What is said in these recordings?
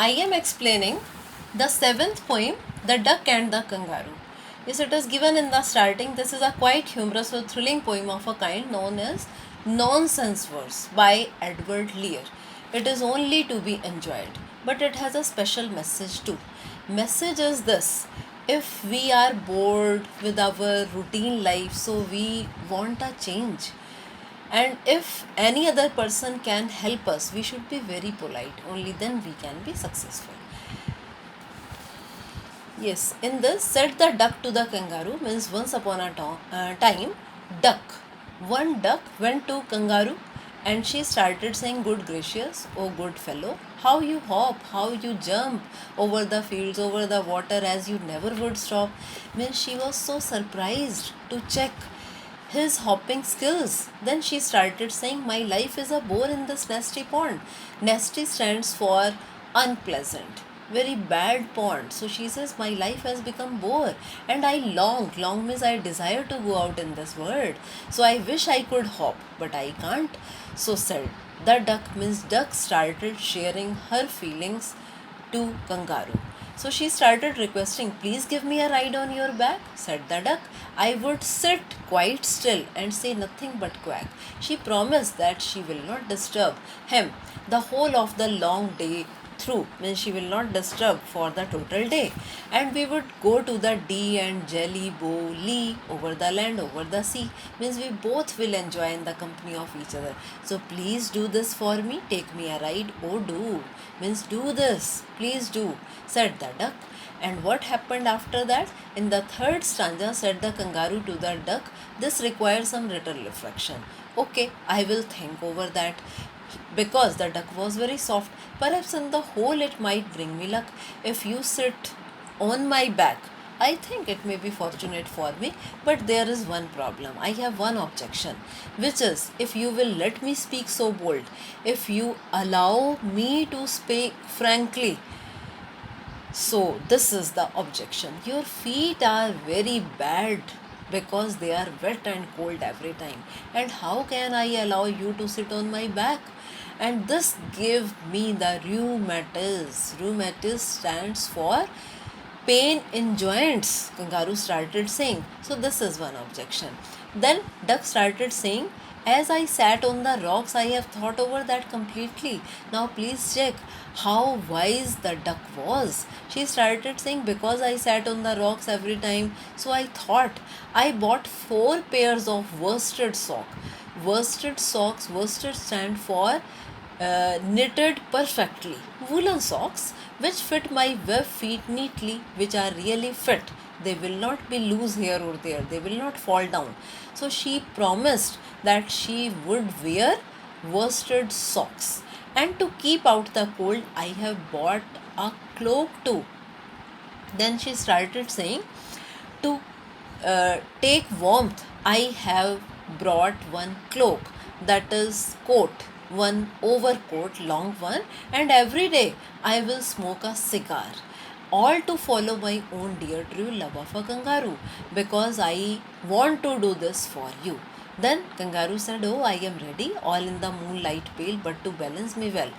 I am explaining the seventh poem, The Duck and the Kangaroo. Yes, it is given in the starting. This is a quite humorous or thrilling poem of a kind known as Nonsense Verse by Edward Lear. It is only to be enjoyed, but it has a special message too. Message is this: if we are bored with our routine life, so we want a change, and if any other person can help us, we should be very polite. Only then we can be successful. Yes, in this, said the duck to the kangaroo means once upon a time, duck. One duck went to kangaroo and she started saying, "Good gracious, oh good fellow, how you hop, how you jump over the fields, over the water as you never would stop." Means she was so surprised to check his hopping skills. Then she started saying, "My life is a bore in this nasty pond." Nasty stands for unpleasant, very bad pond. So she says, "My life has become bore and I long. Long means I desire to go out in this world. So I wish I could hop, but I can't." So said the duck, means duck started sharing her feelings to kangaroo. So she started requesting, "Please give me a ride on your back." Said the duck, "I would sit quite still and say nothing but quack." She promised that she will not disturb him the whole of the long day through, means she will not disturb for the total day, and we would go to the D and Jelly Bow Lee, over the land, over the sea, means we both will enjoy in the company of each other. So please do this for me, take me a ride. Oh do, means do this, please do, said the duck. And what happened after that? In the third stanza, said the kangaroo to the duck, "This requires some little reflection." Okay, I will think over that. Because the duck was very soft, perhaps on the whole it might bring me luck. If you sit on my back, I think it may be fortunate for me, but there is one problem. I have one objection, which is, if you will let me speak so bold, if you allow me to speak frankly, so, this is the objection. Your feet are very bad because they are wet and cold every time. And how can I allow you to sit on my back? And this gave me the rheumatis. Rheumatis stands for pain in joints, kangaroo started saying. So, this is one objection. Then, duck started saying, "As I sat on the rocks, I have thought over that completely. Now, please check how wise the duck was." She started saying, "Because I sat on the rocks every time, so I thought I bought 4 pairs of worsted sock." Worsted socks, worsted stand for knitted perfectly, woolen socks which fit my web feet neatly, which are really fit. They will not be loose here or there, they will not fall down. So she promised that she would wear worsted socks. And to keep out the cold, I have bought a cloak too. Then she started saying, "To take warmth, I have brought one cloak, that is coat, one overcoat, long one, and every day I will smoke a cigar. All to follow my own dear true love of a kangaroo, because I want to do this for you." Then kangaroo said, "Oh, I am ready, all in the moonlight pale, but to balance me well."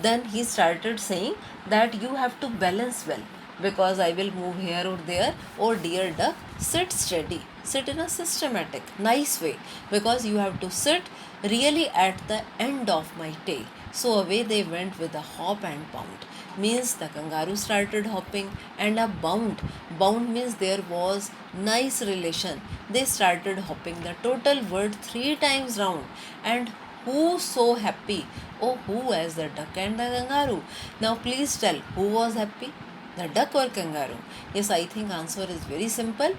Then he started saying that you have to balance well, because I will move here or there. "Oh dear duck, sit steady, sit in a systematic, nice way, because you have to sit really at the end of my tail." So away they went with a hop and bound. Means the kangaroo started hopping and a bound. Bound means there was nice relation. They started hopping the total word 3 times round. And who so happy? Oh, who, as the duck and the kangaroo? Now please tell, who was happy? The duck or kangaroo? Yes, I think answer is very simple,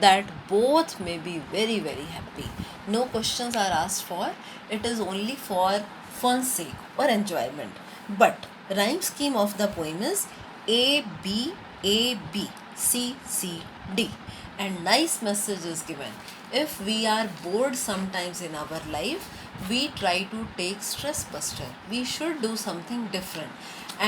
that both may be very very happy. No questions are asked for. It is only for fun's sake or enjoyment. But rhyme scheme of the poem is A B A B C C D, and nice message is given. If we are bored sometimes in our life, we try to take stress buster. We should do something different,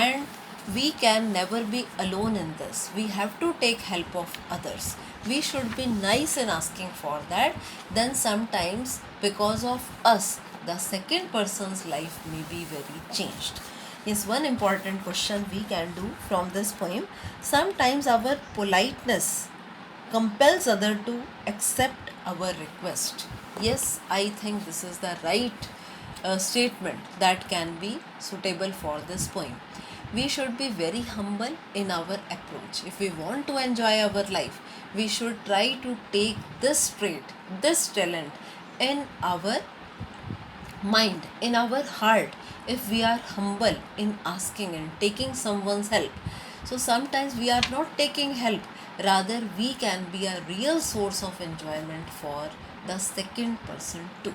and we can never be alone in this. We have to take help of others. We should be nice in asking for that. Then sometimes because of us, the second person's life may be very changed. Yes, one important question we can do from this poem. Sometimes our politeness compels other to accept our request. Yes, I think this is the right statement that can be suitable for this poem. We should be very humble in our approach. If we want to enjoy our life, we should try to take this trait, this talent in our mind, in our heart, if we are humble in asking and taking someone's help. So sometimes we are not taking help, rather, we can be a real source of enjoyment for the second person too.